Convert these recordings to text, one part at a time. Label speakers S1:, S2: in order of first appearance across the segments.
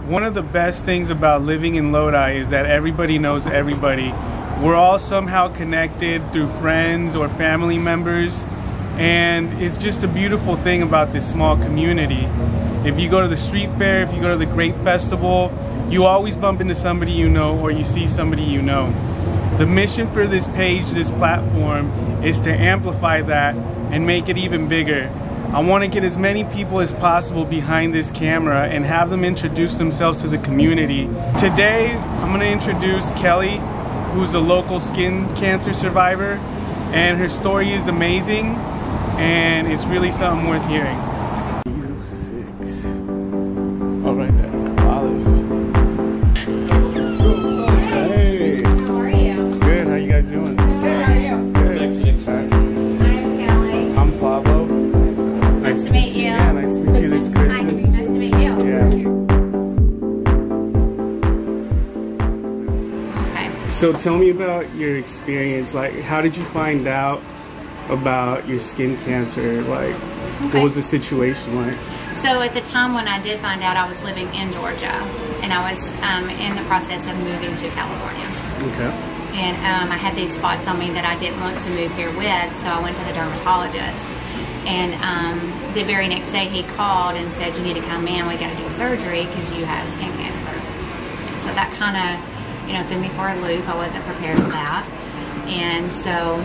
S1: One of the best things about living in Lodi is that everybody knows everybody. We're all somehow connected through friends or family members, and it's just a beautiful thing about this small community. If you go to the street fair, if you go to the Grape Festival, you always bump into somebody you know or you see somebody you know. The mission for this page, this platform, is to amplify that and make it even bigger. I want to get as many people as possible behind this camera and have them introduce themselves to the community. Today, I'm going to introduce Kelly, who's a local skin cancer survivor, and her story is amazing, and it's really something worth hearing. 6. Oh, right there. Alice. Hey.
S2: How are you?
S1: Good. How you guys doing?
S2: Good. How are you?
S1: Good.
S2: I'm Kelly.
S1: I'm Pablo.
S2: Nice to meet you.
S1: Yeah, nice to meet you. This is Kristen.
S2: Nice to meet you.
S1: Yeah.
S2: Okay.
S1: So tell me about your experience. Like, how did you find out about your skin cancer? Like, what was the situation like?
S2: So at the time when I did find out, I was living in Georgia, and I was in the process of moving to California.
S1: Okay.
S2: And I had these spots on me that I didn't want to move here with, so I went to the dermatologist. And the very next day he called and said, you need to come in, we got to do surgery because you have skin cancer. So that kind of, threw me for a loop. I wasn't prepared for that. And so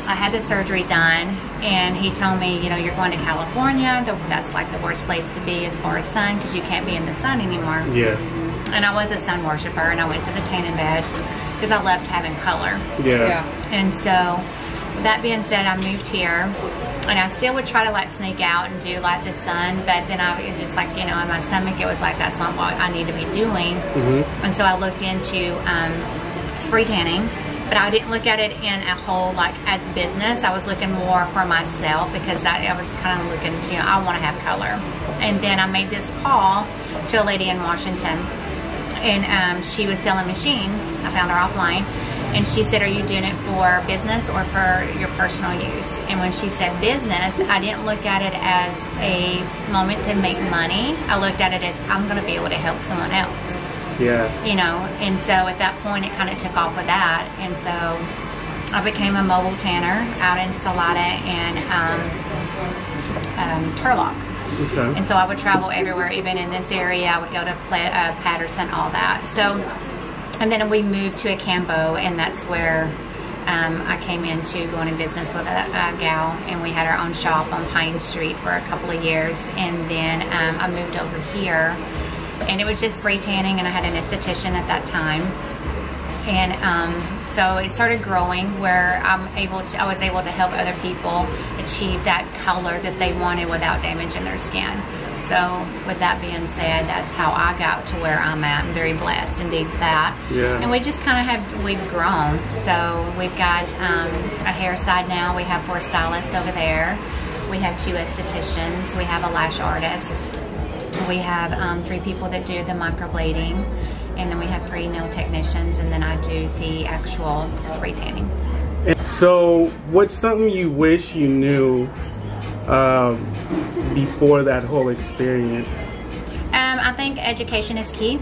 S2: I had the surgery done, and he told me, you're going to California. That's like the worst place to be as far as sun, because you can't be in the sun anymore.
S1: Yeah. And
S2: I was a sun worshiper, and I went to the tanning beds because I loved having color.
S1: Yeah.
S2: And so, that being said, I moved here, and I still would try to like sneak out and do like the sun, but then I was just like, in my stomach, it was like, that's not what I need to be doing. And so I looked into spray tanning, but I didn't look at it in a whole, like, as business. I was looking more for myself, because I was kind of looking, I want to have color. And then I made this call to a lady in Washington, and she was selling machines. I found her offline, and she said, are you doing it for business or for your personal use? And when she said business, I didn't look at it as a moment to make money. I looked at it as, I'm going to be able to help someone else.
S1: Yeah.
S2: And so at that point it kind of took off with that, and so I became a mobile tanner out in Salada and Turlock.
S1: Okay.
S2: And so I would travel everywhere, even in this area. I would go to Patterson, all that. So, and then we moved to Acambo, and that's where I came into going in business with a gal, and we had our own shop on Pine Street for a couple of years, and then I moved over here. And it was just spray tanning, and I had an esthetician at that time. And so it started growing where I was able to help other people achieve that color that they wanted without damaging their skin. So with that being said, that's how I got to where I'm at. I'm very blessed indeed for that.
S1: Yeah.
S2: And we just kind of we've grown. So we've got a hair side now. We have 4 stylists over there. We have 2 estheticians. We have a lash artist. We have 3 people that do the microblading, and then we have 3 nail technicians, and then I do the actual spray tanning.
S1: So, what's something you wish you knew before that whole experience?
S2: I think education is key,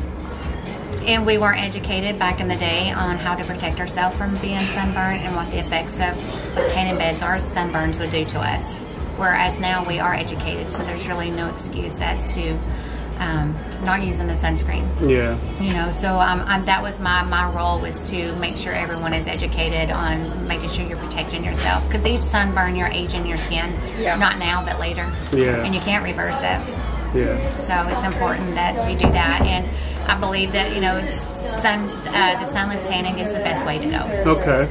S2: and we weren't educated back in the day on how to protect ourselves from being sunburned and what the effects of tanning beds or sunburns would do to us. Whereas now we are educated, so there's really no excuse as to not using the sunscreen.
S1: Yeah.
S2: So that was my role, was to make sure everyone is educated on making sure you're protecting yourself. Because each sunburn, you're aging your skin. Yeah. Not now, but later.
S1: Yeah.
S2: And you can't reverse it.
S1: Yeah.
S2: So it's important that you do that. And I believe that, the sunless tanning is the best way to go.
S1: Okay.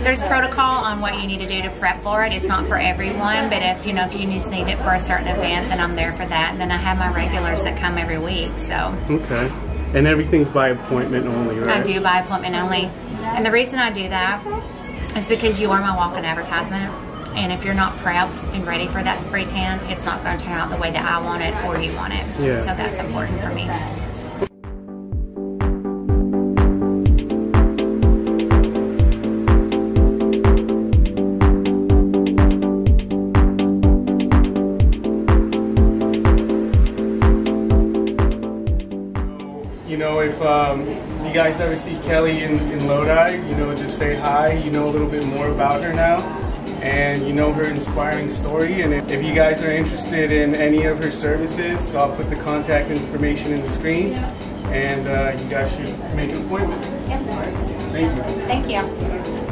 S2: There's protocol on what you need to do to prep for it. It's not for everyone, but if you just need it for a certain event, then I'm there for that. And then I have my regulars that come every week. So. Okay.
S1: And everything's by appointment only, right?
S2: I do by appointment only. And the reason I do that is because you are my walking advertisement. And if you're not prepped and ready for that spray tan, it's not going to turn out the way that I want it or you want it.
S1: Yeah.
S2: So that's important for me.
S1: you know, if you guys ever see Kelly in Lodi, you know, just say hi. You know a little bit more about her now, and you know her inspiring story. And if you guys are interested in any of her services, I'll put the contact information in the screen, and you guys should make an appointment.
S2: Yep.
S1: All right. Thank you.
S2: Thank you.